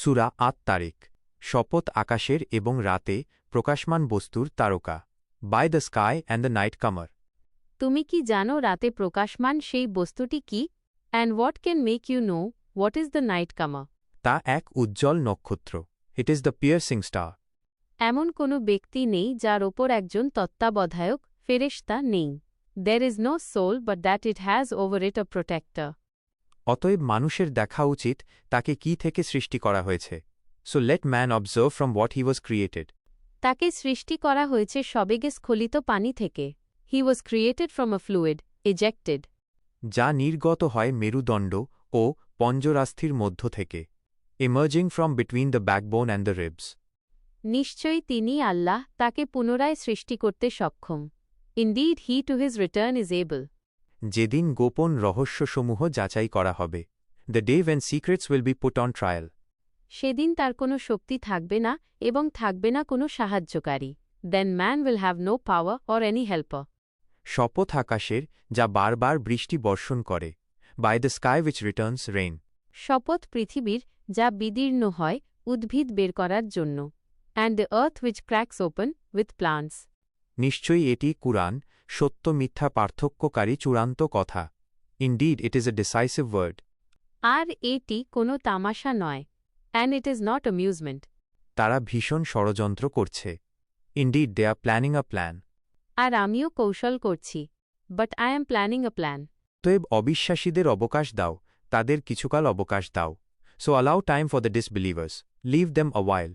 সূরা আত-তারিক। শপথ আকাশের এবং রাতে প্রকাশমান বস্তুর তারকা। By the sky and the night comer. তুমি কি জানো রাতে প্রকাশমান সেই বস্তুটি কি? And what can make you know what is the night comer? তা এক উজ্জ্বল নক্ষত্র। It is the piercing star. এমন কোনো ব্যক্তি নেই যার ওপর একজন তত্ত্বাবধায়ক ফেরেশতা নেই। There is no soul but that it has over it a protector. অতএব মানুষের দেখা উচিত তাকে কি থেকে সৃষ্টি করা হয়েছে। So let man observe from what he was created. তাকে সৃষ্টি করা হয়েছে সবেগে স্খলিত পানি থেকে। He was created from a fluid, ejected. যা নির্গত হয় মেরুদণ্ড ও পঞ্জরাস্থির মধ্য থেকে। Emerging from between the backbone and the ribs. নিশ্চয়ই তিনি আল্লাহ তাকে পুনরায় সৃষ্টি করতে সক্ষম। Indeed he to his return is able. যেদিন গোপন রহস্যসমূহ যাচাই করা হবে। The day when secrets will be put on trial. সেদিন তার কোনো শক্তি থাকবে না এবং থাকবে না কোনো সাহায্যকারী। Then man will have no power or any helper. শপথ আকাশের যা বারবার বৃষ্টি বর্ষণ করে। By the sky which returns rain. শপথ পৃথিবীর যা বিদীর্ণ হয় উদ্ভিদ বের করার জন্য। And the earth which cracks open with plants. নিশ্চয়ই এটি কুরআন, সত্য মিথ্যা পার্থক্যকারী চূড়ান্ত কথা। Indeed it is a decisive word. আর এটি কোনো তামাশা নয়। And it is not amusement. তারা ভীষণ ষড়যন্ত্র করছে। Indeed they are planning a plan. আর আমিও কৌশল করছি। But I am planning a plan. অতএব অবিশ্বাসীদের অবকাশ দাও, তাদের কিছুকাল অবকাশ দাও। So allow time for the disbelievers, leave them a while.